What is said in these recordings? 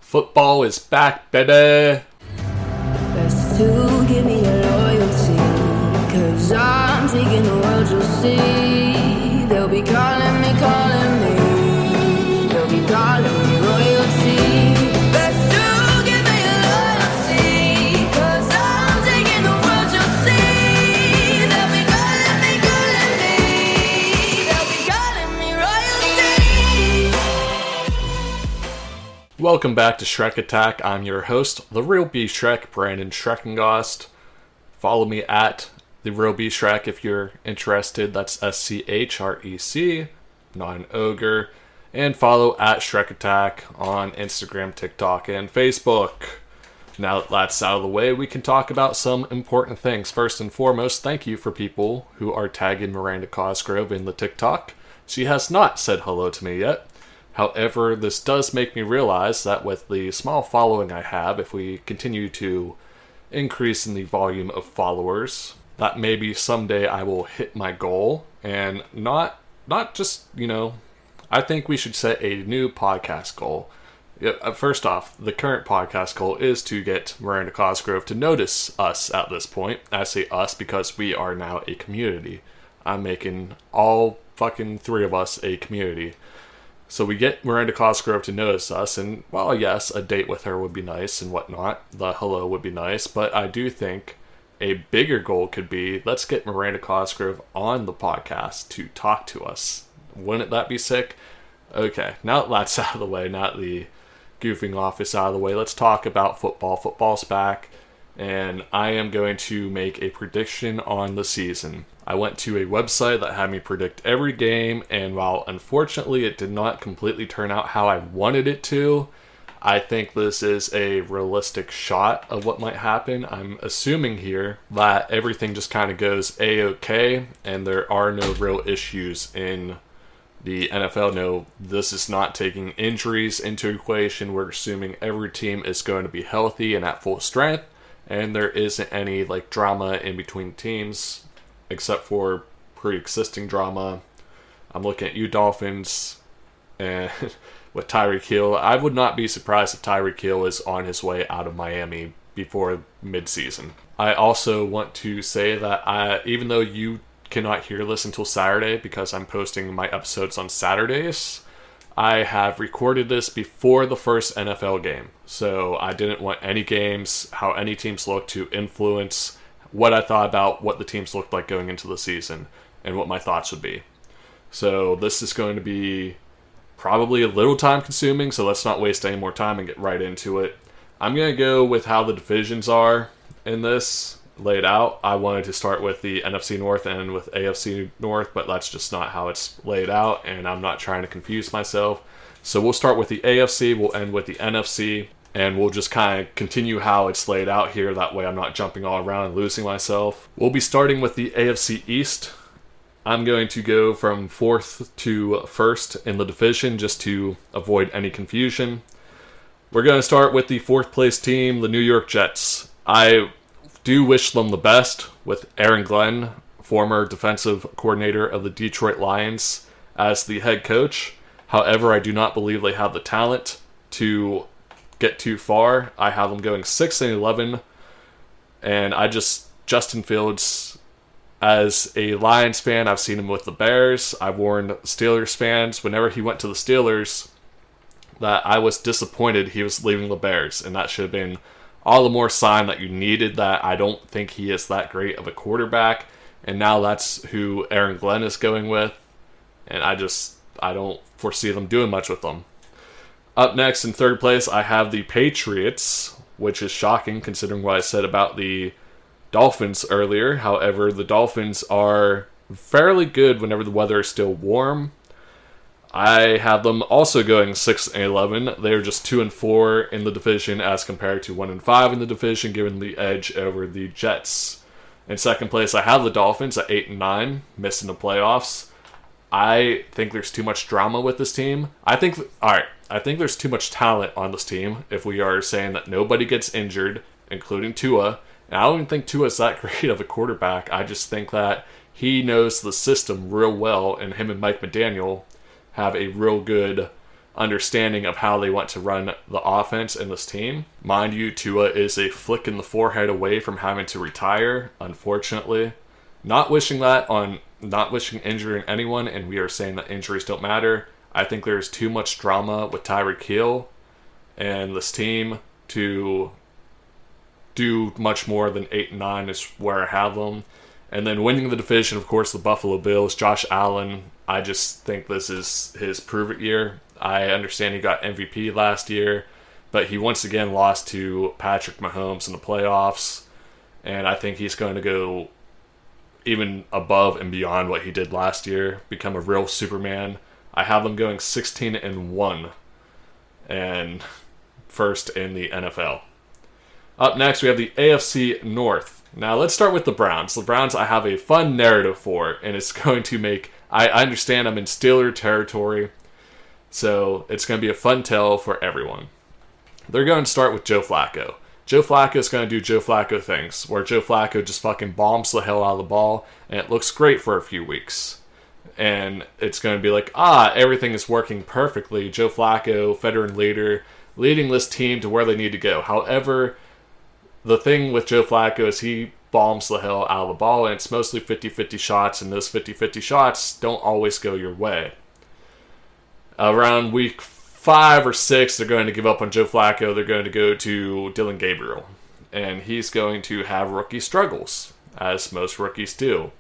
Football is back, baby. Best to give me your loyalty, 'cause I'm taking the world, you'll see. They'll be calling me, they'll be calling me royalty. Best to give me your loyalty, 'cause I'm taking the world, you'll see. They'll be calling me, they'll be calling me royalty. Welcome back to Shrek Attack. I'm your host, the Real B Shrek, Brandon Schreckengost. Follow me at the Real B Shrek if you're interested. That's SCHREC, not an ogre. And follow at Shrek Attack on Instagram, TikTok, and Facebook. Now that that's out of the way, we can talk about some important things. First and foremost, thank you for people who are tagging Miranda Cosgrove in the TikTok. She has not said hello to me yet. However, this does make me realize that with the small following I have, if we continue to increase in the volume of followers, that maybe someday I will hit my goal. And not just, I think we should set a new podcast goal. First off, the current podcast goal is to get Miranda Cosgrove to notice us at this point. I say us because we are now a community. I'm making all fucking three of us a community. So we get Miranda Cosgrove to notice us, and while yes, a date with her would be nice and whatnot, the hello would be nice, but I do think a bigger goal could be, let's get Miranda Cosgrove on the podcast to talk to us. Wouldn't that be sick? Okay, now that that's out of the way, not the goofing off is out of the way, let's talk about football. Football's back, and I am going to make a prediction on the season. I went to a website that had me predict every game, and while unfortunately it did not completely turn out how I wanted it to, I think this is a realistic shot of what might happen. I'm assuming here that everything just kind of goes A-okay, and there are no real issues in the NFL. No, this is not taking injuries into equation. We're assuming every team is going to be healthy and at full strength, and there isn't any drama in between teams, except for pre-existing drama. I'm looking at you, Dolphins, and with Tyreek Hill. I would not be surprised if Tyreek Hill is on his way out of Miami before mid-season. I also want to say that even though you cannot hear this until Saturday because I'm posting my episodes on Saturdays, I have recorded this before the first NFL game. So I didn't want any games, how any teams look, to influence what I thought about what the teams looked like going into the season and what my thoughts would be. So this is going to be probably a little time consuming, so let's not waste any more time and get right into it. I'm going to go with how the divisions are in this laid out. I wanted to start with the NFC North and end with AFC North, but that's just not how it's laid out, and I'm not trying to confuse myself. So we'll start with the AFC, we'll end with the NFC, and we'll just kind of continue how it's laid out here. That way I'm not jumping all around and losing myself. We'll be starting with the AFC East. I'm going to go from 4th to 1st in the division just to avoid any confusion. We're going to start with the 4th place team, the New York Jets. I do wish them the best with Aaron Glenn, former defensive coordinator of the Detroit Lions, as the head coach. However, I do not believe they have the talent to get too far. I have them going 6-11, and Justin Fields, as a Lions fan, I've seen him with the Bears. I've warned Steelers fans whenever he went to the Steelers that I was disappointed he was leaving the Bears, and that should have been all the more sign that you needed that. I don't think he is that great of a quarterback, and now that's who Aaron Glenn is going with, and I don't foresee them doing much with them. Up next, in 3rd place, I have the Patriots, which is shocking considering what I said about the Dolphins earlier. However, the Dolphins are fairly good whenever the weather is still warm. I have them also going 6-11. They're just 2-4 in the division as compared to 1-5 in the division, giving the edge over the Jets. In 2nd place, I have the Dolphins at 8-9, missing the playoffs. I think there's too much drama with this team. I think there's too much talent on this team if we are saying that nobody gets injured, including Tua. And I don't even think Tua's that great of a quarterback. I just think that he knows the system real well, and him and Mike McDaniel have a real good understanding of how they want to run the offense in this team. Mind you, Tua is a flick in the forehead away from having to retire, unfortunately. Not wishing injuring anyone, and we are saying that injuries don't matter. I think there's too much drama with Tyreek Hill and this team to do much more than 8-9 is where I have them. And then winning the division, of course, the Buffalo Bills. Josh Allen, I just think this is his prove-it year. I understand he got MVP last year, but he once again lost to Patrick Mahomes in the playoffs. And I think he's going to go even above and beyond what he did last year, become a real Superman. I have them going 16-1 and first in the NFL. Up next, we have the AFC North. Now, let's start with the Browns. The Browns, I have a fun narrative for, and it's going to make... I understand I'm in Steeler territory, so it's going to be a fun tell for everyone. They're going to start with Joe Flacco. Joe Flacco is going to do Joe Flacco things, where Joe Flacco just fucking bombs the hell out of the ball, and it looks great for a few weeks. And it's going to be like, everything is working perfectly. Joe Flacco, veteran leader, leading this team to where they need to go. However, the thing with Joe Flacco is he bombs the hell out of the ball, and it's mostly 50-50 shots, and those 50-50 shots don't always go your way. Around week 5 or 6, they're going to give up on Joe Flacco. They're going to go to Dylan Gabriel, and he's going to have rookie struggles, as most rookies do.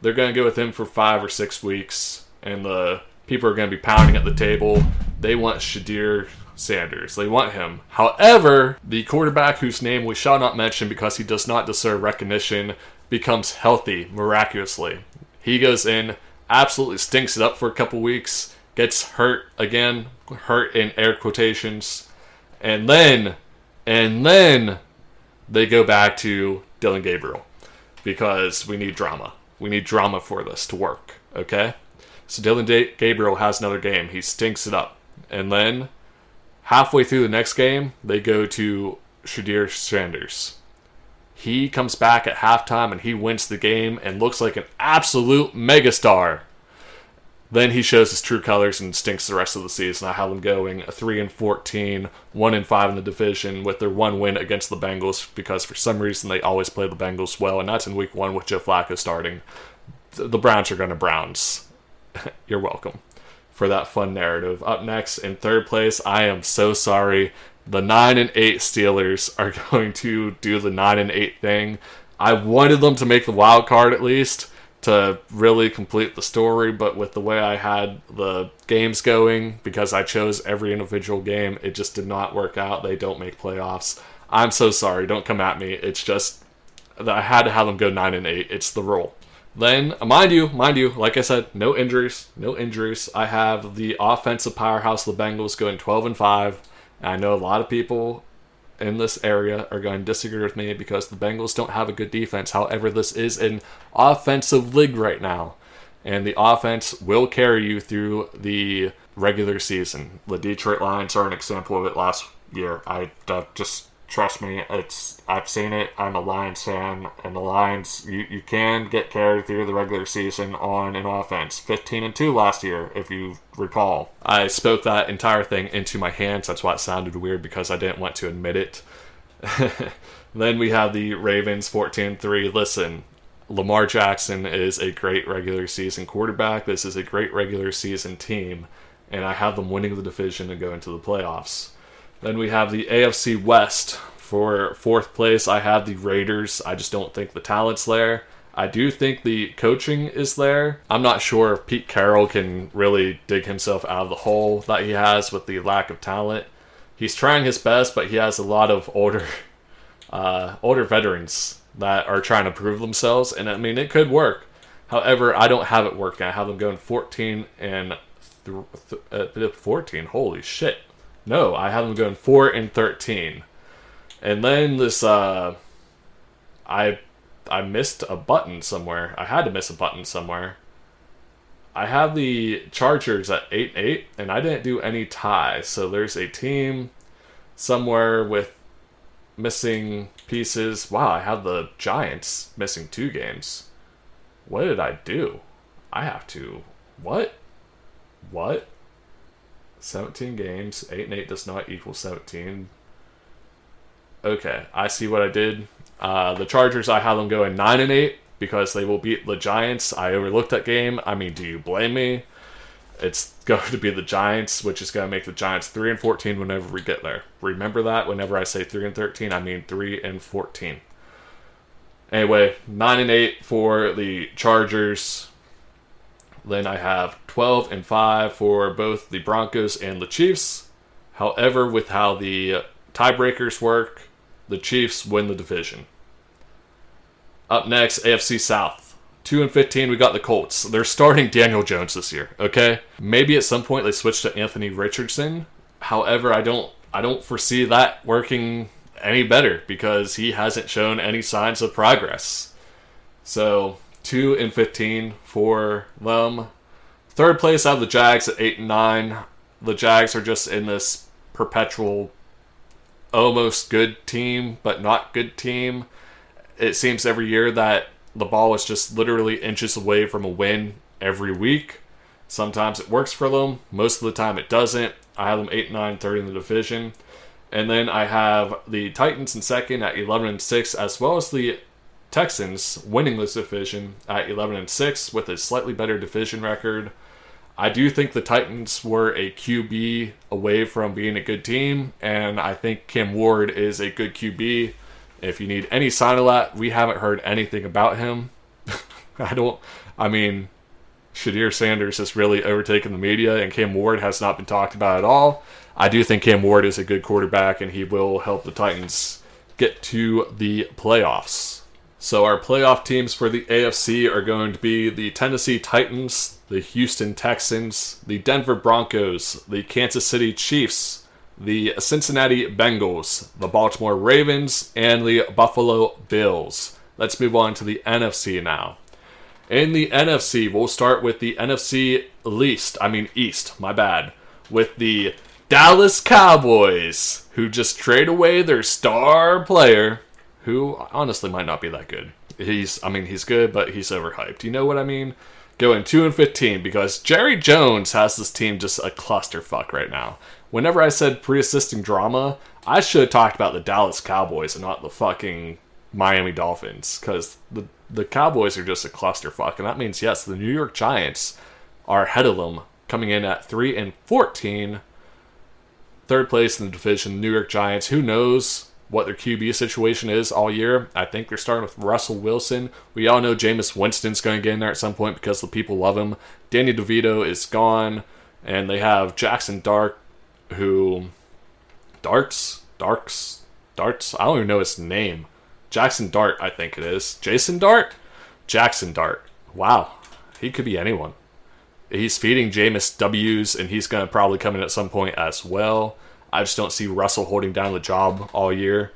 They're going to go with him for 5 or 6 weeks, and the people are going to be pounding at the table. They want Shadir Sanders. They want him. However, the quarterback whose name we shall not mention because he does not deserve recognition becomes healthy miraculously. He goes in, absolutely stinks it up for a couple weeks, gets hurt again, hurt in air quotations, and then they go back to Dylan Gabriel because we need drama. We need drama for this to work, okay? So Dylan Gabriel has another game. He stinks it up. And then halfway through the next game, they go to Shadir Sanders. He comes back at halftime and he wins the game and looks like an absolute megastar. Then he shows his true colors and stinks the rest of the season. I have them going 3-14, 1-5 in the division with their one win against the Bengals because for some reason they always play the Bengals well, and that's in week 1 with Joe Flacco starting. The Browns are going to Browns. You're welcome for that fun narrative. Up next, in third place, I am so sorry. The 9-8 Steelers are going to do the 9-8 thing. I wanted them to make the wild card at least to really complete the story, but with the way I had the games going, because I chose every individual game, it just did not work out. They don't make playoffs. I'm so sorry. Don't come at me. It's just that I had to have them go 9-8. It's the rule. Then, mind you, like I said, no injuries. I have the offensive powerhouse, the Bengals, going 12-5. And I know a lot of people in this area are going to disagree with me because the Bengals don't have a good defense. However, this is an offensive league right now, and the offense will carry you through the regular season. The Detroit Lions are an example of it last year. Just trust me, I've seen it. I'm a Lions fan, and the Lions, you can get carried through the regular season on an offense. 15-2 last year, if you recall. I spoke that entire thing into my hands. That's why it sounded weird, because I didn't want to admit it. Then we have the Ravens 14-3. Listen, Lamar Jackson is a great regular season quarterback. This is a great regular season team, and I have them winning the division and going to the playoffs. Then we have the AFC West. For fourth place, I have the Raiders. I just don't think the talent's there. I do think the coaching is there. I'm not sure if Pete Carroll can really dig himself out of the hole that he has with the lack of talent. He's trying his best, but he has a lot of older veterans that are trying to prove themselves, and I mean, it could work. However, I don't have it working. I have them going 14. Holy shit. No, I have them going 4-13. And then this, I missed a button somewhere. I had to miss a button somewhere. I have the Chargers at 8-8, and I didn't do any ties. So there's a team somewhere with missing pieces. Wow, I have the Giants missing 2 games. What did I do? I have to... What? 17 games. 8-8 does not equal 17. Okay, I see what I did. The Chargers, I have them going 9-8 because they will beat the Giants. I overlooked that game. I mean, do you blame me? It's going to be the Giants, which is going to make the Giants 3-14 whenever we get there. Remember that. Whenever I say 3-13, I mean 3-14. Anyway, 9-8 for the Chargers. Then I have 12-5 for both the Broncos and the Chiefs. However, with how the tiebreakers work, the Chiefs win the division. Up next, AFC South. 2-15, we got the Colts. They're starting Daniel Jones this year, okay? Maybe at some point they switch to Anthony Richardson. However, I don't foresee that working any better because he hasn't shown any signs of progress. So, 2-15 for them. Third place out of the Jags at 8-9. The Jags are just in this perpetual almost good team, but not good team. It seems every year that the ball is just literally inches away from a win every week. Sometimes it works for them. Most of the time it doesn't. I have them 8-9, third in the division. And then I have the Titans in second at 11-6, as well as the Texans winning this division at 11-6 with a slightly better division record. I do think the Titans were a QB away from being a good team, and I think Cam Ward is a good QB. If you need any sign of that, we haven't heard anything about him. I mean, Shadir Sanders has really overtaken the media, and Cam Ward has not been talked about at all. I do think Cam Ward is a good quarterback, and he will help the Titans get to the playoffs. So our playoff teams for the AFC are going to be the Tennessee Titans, the Houston Texans, the Denver Broncos, the Kansas City Chiefs, the Cincinnati Bengals, the Baltimore Ravens, and the Buffalo Bills. Let's move on to the NFC now. In the NFC, we'll start with the NFC East, my bad, with the Dallas Cowboys, who just trade away their star player, who honestly might not be that good. He's good, but he's overhyped. You know what I mean? Going 2-15 because Jerry Jones has this team just a clusterfuck right now. Whenever I said pre-existing drama, I should have talked about the Dallas Cowboys and not the fucking Miami Dolphins, because the Cowboys are just a clusterfuck, and that means, yes, the New York Giants are ahead of them, coming in at 3-14. Third place in the division, New York Giants. Who knows what their QB situation is all year? I think they're starting with Russell Wilson. We all know Jameis Winston's going to get in there at some point because the people love him. Danny DeVito is gone, and they have Jackson Dart, who... Darts? I don't even know his name. Jackson Dart, I think it is. Jason Dart? Jackson Dart. Wow. He could be anyone. He's feeding Jameis W's, and he's going to probably come in at some point as well. I just don't see Russell holding down the job all year.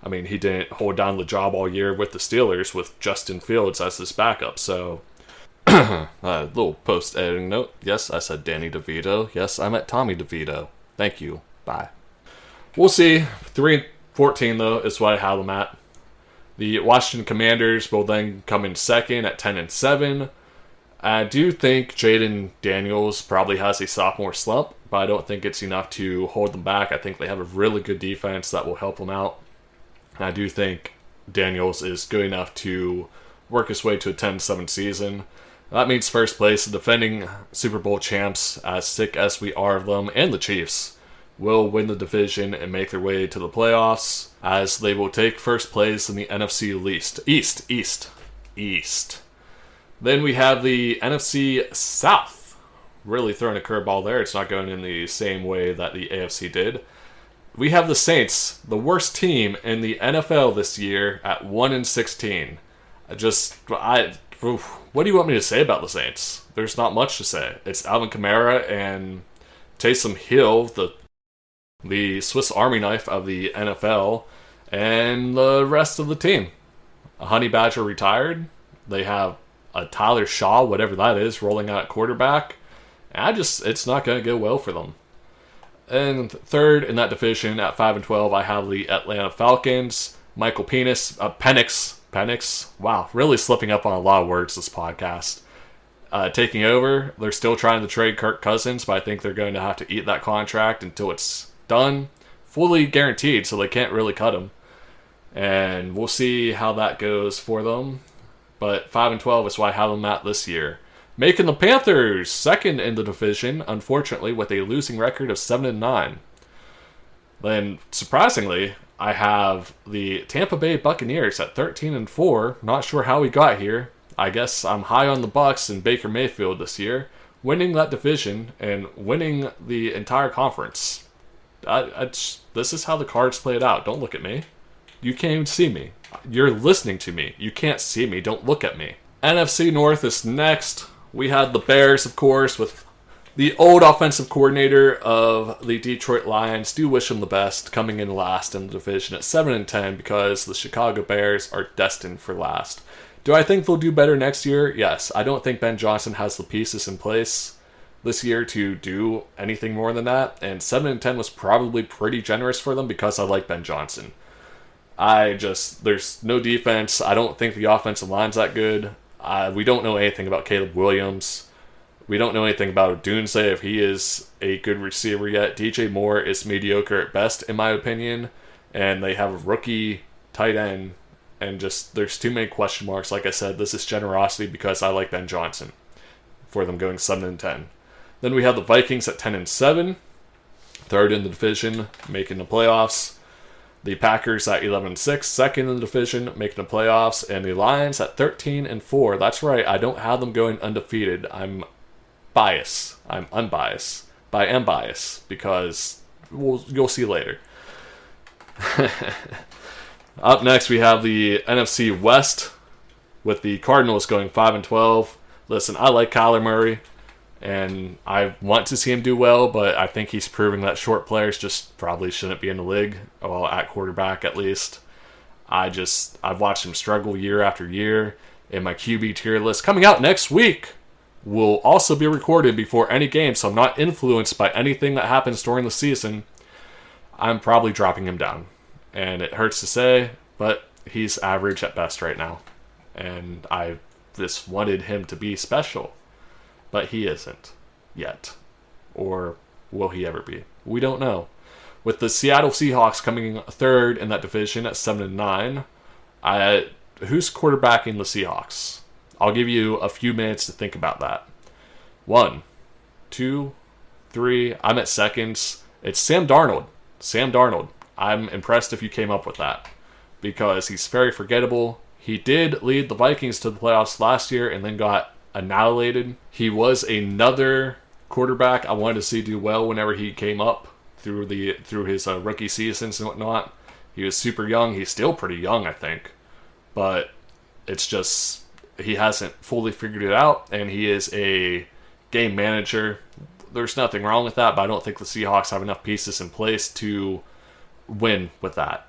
I mean, he didn't hold down the job all year with the Steelers with Justin Fields as his backup. So, a little post-editing note. Yes, I said Danny DeVito. Yes, I meant Tommy DeVito. Thank you. Bye. We'll see. 3-14, though, is what I have them at. The Washington Commanders will then come in second at 10-7. I do think Jaden Daniels probably has a sophomore slump, but I don't think it's enough to hold them back. I think they have a really good defense that will help them out. And I do think Daniels is good enough to work his way to a 10-7 season. That means first place, the defending Super Bowl champs, as sick as we are of them, and the Chiefs, will win the division and make their way to the playoffs, as they will take first place in the NFC East. Then we have the NFC South. Really throwing a curveball there. It's not going in the same way that the AFC did. We have the Saints, the worst team in the NFL this year, at 1-16. What do you want me to say about the Saints? There's not much to say. It's Alvin Kamara and Taysom Hill, the Swiss Army knife of the NFL, and the rest of the team. A Honey Badger retired. They have a Tyler Shaw, whatever that is, rolling out at quarterback. It's not going to go well for them. And third in that division at 5-12, I have the Atlanta Falcons. Michael Penix. Wow, really slipping up on a lot of words this podcast. taking over. They're still trying to trade Kirk Cousins, but I think they're going to have to eat that contract until it's done. Fully guaranteed, so they can't really cut him. And we'll see how that goes for them. But 5-12 is why I have them at this year. Making the Panthers second in the division, unfortunately, with a losing record of 7-9. Then, surprisingly, I have the Tampa Bay Buccaneers at 13-4. Not sure how we got here. I guess I'm high on the Bucs and Baker Mayfield this year, winning that division and winning the entire conference. This is how the cards played out. Don't look at me. You can't even see me. You're listening to me. You can't see me. Don't look at me. NFC North is next. We had the Bears, of course, with the old offensive coordinator of the Detroit Lions. Do wish him the best, coming in last in the division at 7-10 because the Chicago Bears are destined for last. Do I think they'll do better next year? Yes. I don't think Ben Johnson has the pieces in place this year to do anything more than that. And 7-10 was probably pretty generous for them because I like Ben Johnson. There's no defense. I don't think the offensive line's that good. We don't know anything about Caleb Williams. We don't know anything about Dunze if he is a good receiver yet. DJ Moore is mediocre at best, in my opinion. And they have a rookie tight end. And just, there's too many question marks. Like I said, this is generosity because I like Ben Johnson for them going 7-10. Then we have the Vikings at 10-7, third in the division, making the playoffs. The Packers at 11-6, second in the division, making the playoffs. And the Lions at 13-4. That's right, I don't have them going undefeated. I'm biased. I'm unbiased. But I am biased because you'll see later. Up next, we have the NFC West with the Cardinals going 5-12. Listen, I like Kyler Murray, and I want to see him do well, but I think he's proving that short players just probably shouldn't be in the league, well, at quarterback at least. I've watched him struggle year after year, and my QB tier list coming out next week will also be recorded before any game, so I'm not influenced by anything that happens during the season. I'm probably dropping him down. And it hurts to say, but he's average at best right now. And I just wanted him to be special. But he isn't yet. Or will he ever be? We don't know. With the Seattle Seahawks coming third in that division at 7-9, who's quarterbacking the Seahawks? I'll give you a few minutes to think about that. 1, 2, 3. I'm at seconds. It's Sam Darnold. Sam Darnold. I'm impressed if you came up with that because he's very forgettable. He did lead the Vikings to the playoffs last year and then got annihilated. He was another quarterback I wanted to see do well whenever he came up through his rookie seasons and whatnot. He was super young. He's still pretty young, I think. But it's just he hasn't fully figured it out, and he is a game manager. There's nothing wrong with that, but I don't think the Seahawks have enough pieces in place to win with that,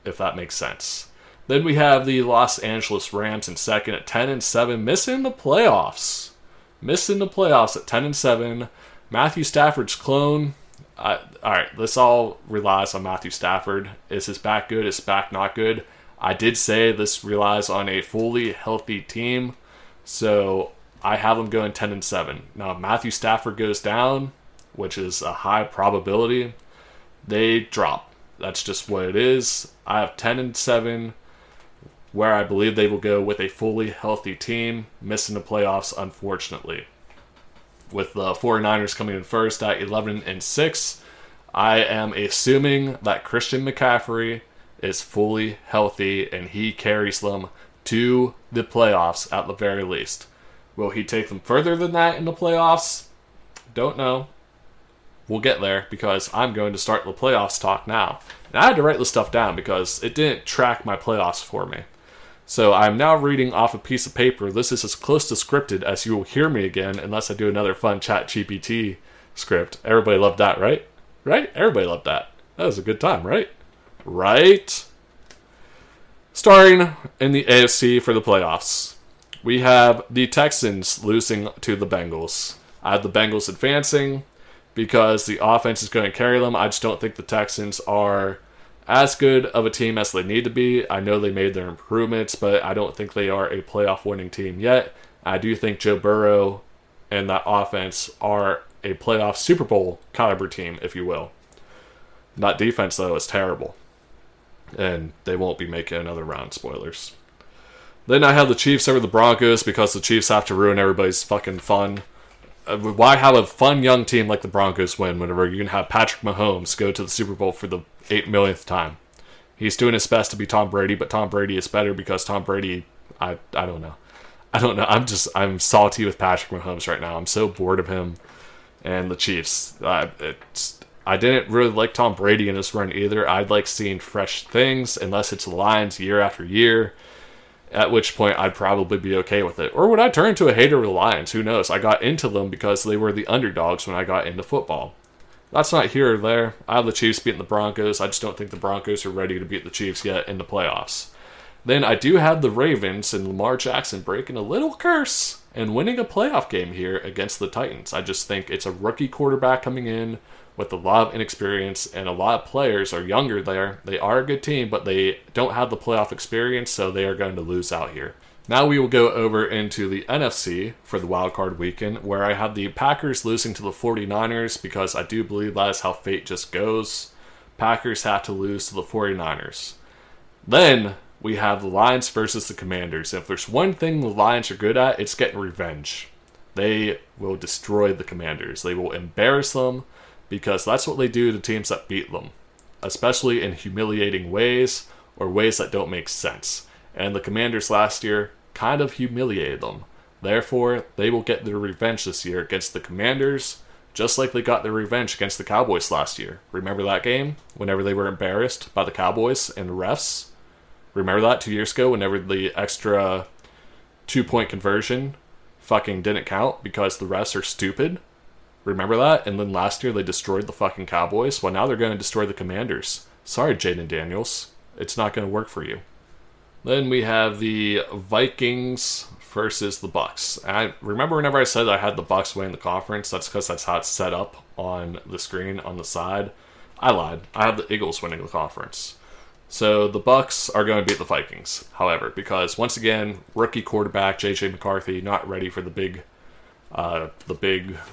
if that makes sense. Then we have the Los Angeles Rams in second at 10-7, missing the playoffs. Missing the playoffs at 10-7. Matthew Stafford's clone. Alright, this all relies on Matthew Stafford. Is his back good? Is his back not good? I did say this relies on a fully healthy team, so I have them going 10-7. Now, if Matthew Stafford goes down, which is a high probability, they drop. That's just what it is. I have 10-7, where I believe they will go with a fully healthy team, missing the playoffs, unfortunately. With the 49ers coming in first at 11-6, I am assuming that Christian McCaffrey is fully healthy and he carries them to the playoffs at the very least. Will he take them further than that in the playoffs? Don't know. We'll get there because I'm going to start the playoffs talk now. And I had to write this stuff down because it didn't track my playoffs for me. So I'm now reading off a piece of paper. This is as close to scripted as you will hear me again unless I do another fun ChatGPT script. Everybody loved that, right? Right? Everybody loved that. That was a good time, right? Right? Starting in the AFC for the playoffs, we have the Texans losing to the Bengals. I have the Bengals advancing because the offense is going to carry them. I just don't think the Texans are as good of a team as they need to be. I know they made their improvements, but I don't think they are a playoff winning team yet. I do think Joe Burrow and that offense are a playoff Super Bowl caliber team, if you will. That defense, though, is terrible. And they won't be making another round, spoilers. Then I have the Chiefs over the Broncos because the Chiefs have to ruin everybody's fucking fun. Why have a fun young team like the Broncos win whenever you can have Patrick Mahomes go to the Super Bowl for the 8 millionth time? He's doing his best to be Tom Brady, but Tom Brady is better because Tom Brady, I don't know. I'm salty with Patrick Mahomes right now. I'm so bored of him and the Chiefs. I didn't really like Tom Brady in this run either. I'd like seeing fresh things, unless it's the Lions year after year, at which point I'd probably be okay with it. Or would I turn into a hater of the Lions? Who knows? I got into them because they were the underdogs when I got into football. That's not here or there. I have the Chiefs beating the Broncos. I just don't think the Broncos are ready to beat the Chiefs yet in the playoffs. Then I do have the Ravens and Lamar Jackson breaking a little curse and winning a playoff game here against the Titans. I just think it's a rookie quarterback coming in with a lot of inexperience, and a lot of players are younger there. They are a good team, but they don't have the playoff experience, so they are going to lose out here. Now we will go over into the NFC for the wildcard weekend, where I have the Packers losing to the 49ers because I do believe that is how fate just goes. Packers have to lose to the 49ers. Then we have the Lions versus the Commanders. If there's one thing the Lions are good at, it's getting revenge. They will destroy the Commanders. They will embarrass them, because that's what they do to teams that beat them, especially in humiliating ways or ways that don't make sense. And the Commanders last year kind of humiliated them. Therefore, they will get their revenge this year against the Commanders, just like they got their revenge against the Cowboys last year. Remember that game? Whenever they were embarrassed by the Cowboys and the refs? Remember that 2 years ago whenever the extra 2-point conversion fucking didn't count because the refs are stupid? Remember that? And then last year they destroyed the fucking Cowboys. Well, now they're going to destroy the Commanders. Sorry, Jaden Daniels. It's not going to work for you. Then we have the Vikings versus the Bucks. And I remember whenever I said I had the Bucks win the conference, that's because that's how it's set up on the screen on the side. I lied. I have the Eagles winning the conference. So the Bucks are going to beat the Vikings, however, because once again, rookie quarterback J.J. McCarthy not ready for the big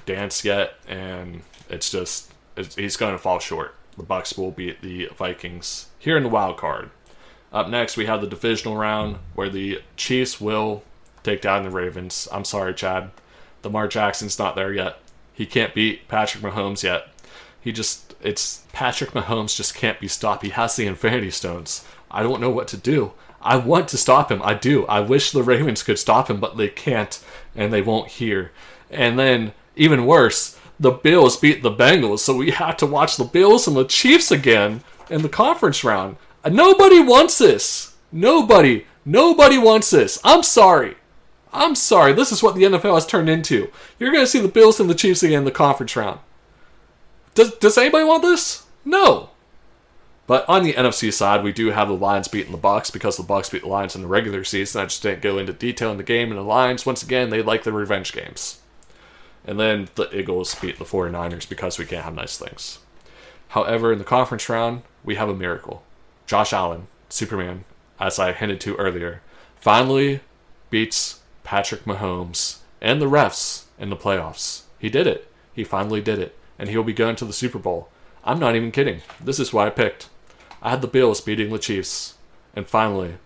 dance yet, and he's going to fall short. The Bucks will beat the Vikings here in the wild card. Up next, we have the divisional round where the Chiefs will take down the Ravens. I'm sorry, Chad. Lamar Jackson's not there yet. He can't beat Patrick Mahomes yet. Patrick Mahomes just can't be stopped. He has the Infinity Stones. I don't know what to do. I want to stop him. I do. I wish the Ravens could stop him, but they can't, and they won't here. And then, even worse, the Bills beat the Bengals, so we have to watch the Bills and the Chiefs again in the conference round. Nobody wants this. Nobody wants this. I'm sorry. This is what the NFL has turned into. You're going to see the Bills and the Chiefs again in the conference round. Does anybody want this? No. But on the NFC side, we do have the Lions beating the Bucks because the Bucks beat the Lions in the regular season. I just didn't go into detail in the game. And the Lions, once again, they like the revenge games. And then the Eagles beat the 49ers because we can't have nice things. However, in the conference round, we have a miracle. Josh Allen, Superman, as I hinted to earlier, finally beats Patrick Mahomes and the refs in the playoffs. He did it. He finally did it. And he'll be going to the Super Bowl. I'm not even kidding. This is what I picked. I had the Bills beating the Chiefs. And finally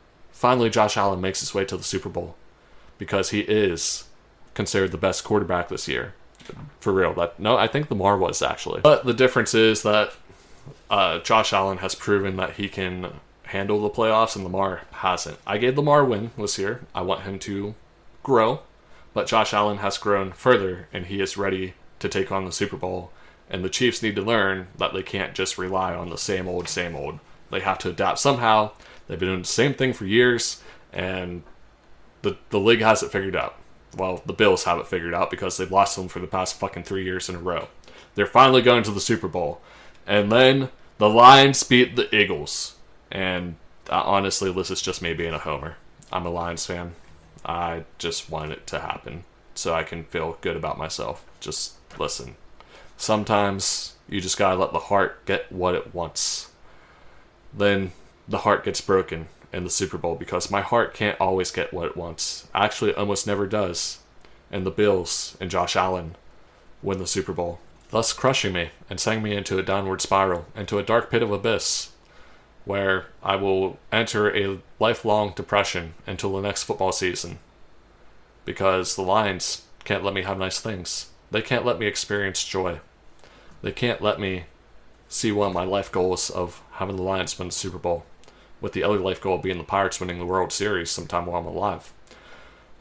Josh Allen makes his way to the Super Bowl. Because he is considered the best quarterback this year. For real. I think Lamar was actually. But the difference is that Josh Allen has proven that he can handle the playoffs and Lamar hasn't. I gave Lamar a win this year. I want him to grow. But Josh Allen has grown further and he is ready to take on the Super Bowl. And the Chiefs need to learn that they can't just rely on the same old. They have to adapt somehow. They've been doing the same thing for years, and the league has it figured out. Well, the Bills have it figured out because they've lost them for the past fucking 3 years in a row. They're finally going to the Super Bowl. And then the Lions beat the Eagles. And honestly, this is just me being a homer. I'm a Lions fan. I just want it to happen so I can feel good about myself. Just listen. Sometimes you just gotta let the heart get what it wants. Then the heart gets broken, in the Super Bowl because my heart can't always get what it wants. Actually, it almost never does. And the Bills and Josh Allen win the Super Bowl, thus crushing me and sending me into a downward spiral, into a dark pit of abyss, where I will enter a lifelong depression until the next football season. Because the Lions can't let me have nice things. They can't let me experience joy. They can't let me see one of my life goals of having the Lions win the Super Bowl, with the other life goal being the Pirates winning the World Series sometime while I'm alive.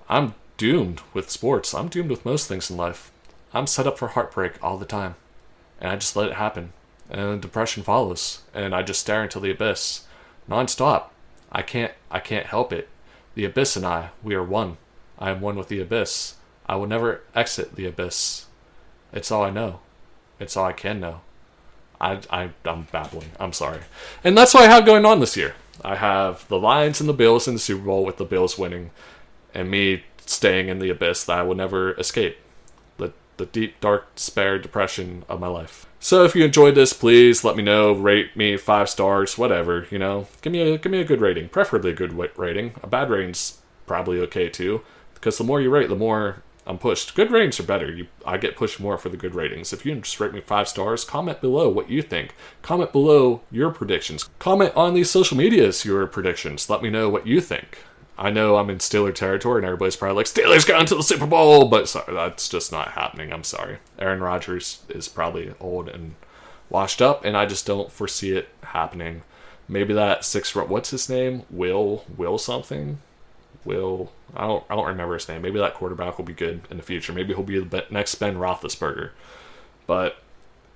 I'm doomed with sports. I'm doomed with most things in life. I'm set up for heartbreak all the time. And I just let it happen. And then depression follows. And I just stare into the abyss. Non-stop. I can't help it. The abyss and I, we are one. I am one with the abyss. I will never exit the abyss. It's all I know. It's all I can know. I'm babbling. I'm sorry. And that's what I have going on this year. I have the Lions and the Bills in the Super Bowl, with the Bills winning, and me staying in the abyss that I will never escape. The deep, dark despair, depression of my life. So if you enjoyed this, please let me know. Rate me 5 stars, whatever. You know, give me a good rating, preferably a good rating. A bad rating's probably okay too, because the more you rate, the more I'm pushed. Good ratings are better. I get pushed more for the good ratings. If you can just rate me 5 stars, comment below what you think. Comment below your predictions. Comment on these social medias your predictions. Let me know what you think. I know I'm in Steeler territory, and everybody's probably like, Steelers going to the Super Bowl, but sorry, that's just not happening. I'm sorry. Aaron Rodgers is probably old and washed up, and I just don't foresee it happening. Maybe that what's his name? Will something? I don't remember his name. Maybe that quarterback will be good in the future. Maybe he'll be the next Ben Roethlisberger. But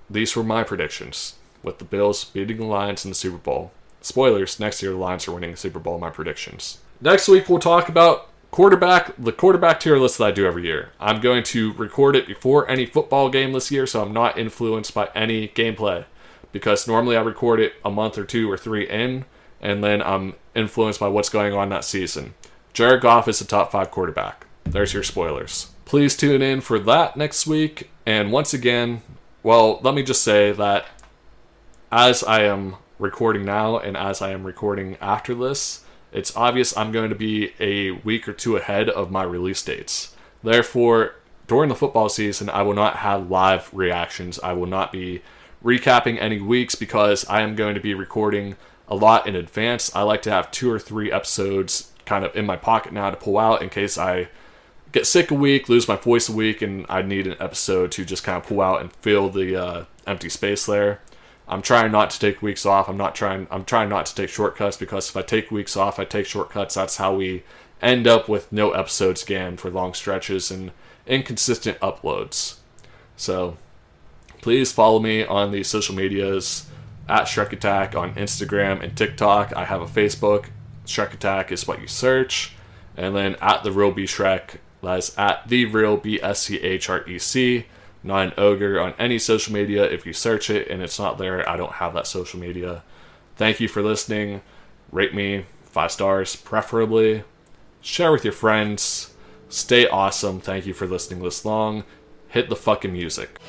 these were my predictions, with the Bills beating the Lions in the Super Bowl. Spoilers, next year the Lions are winning the Super Bowl, my predictions. Next week we'll talk about the quarterback tier list that I do every year. I'm going to record it before any football game this year, so I'm not influenced by any gameplay. Because normally I record it a month or 2 or 3 in, and then I'm influenced by what's going on that season. Jared Goff is the top 5 quarterback. There's your spoilers. Please tune in for that next week. And once again, well, let me just say that as I am recording now and as I am recording after this, it's obvious I'm going to be a week or 2 ahead of my release dates. Therefore, during the football season, I will not have live reactions. I will not be recapping any weeks because I am going to be recording a lot in advance. I like to have 2 or 3 episodes kind of in my pocket now to pull out in case I get sick a week, lose my voice a week, and I need an episode to just kind of pull out and fill the empty space there. I'm trying not to take weeks off. I'm trying not to take shortcuts, because if I take weeks off, I take shortcuts. That's how we end up with no episodes again for long stretches and inconsistent uploads. So please follow me on the social medias at Shrek Attack on Instagram and TikTok. I have a Facebook. Shrek Attack is what you search. And then at The Real B Shrek, that's at The Real BSCHREC, not an ogre on any social media. If you search it and it's not there, I don't have that social media. Thank you for listening. Rate me 5 stars, preferably. Share with your friends. Stay awesome. Thank you for listening this long. Hit the fucking music.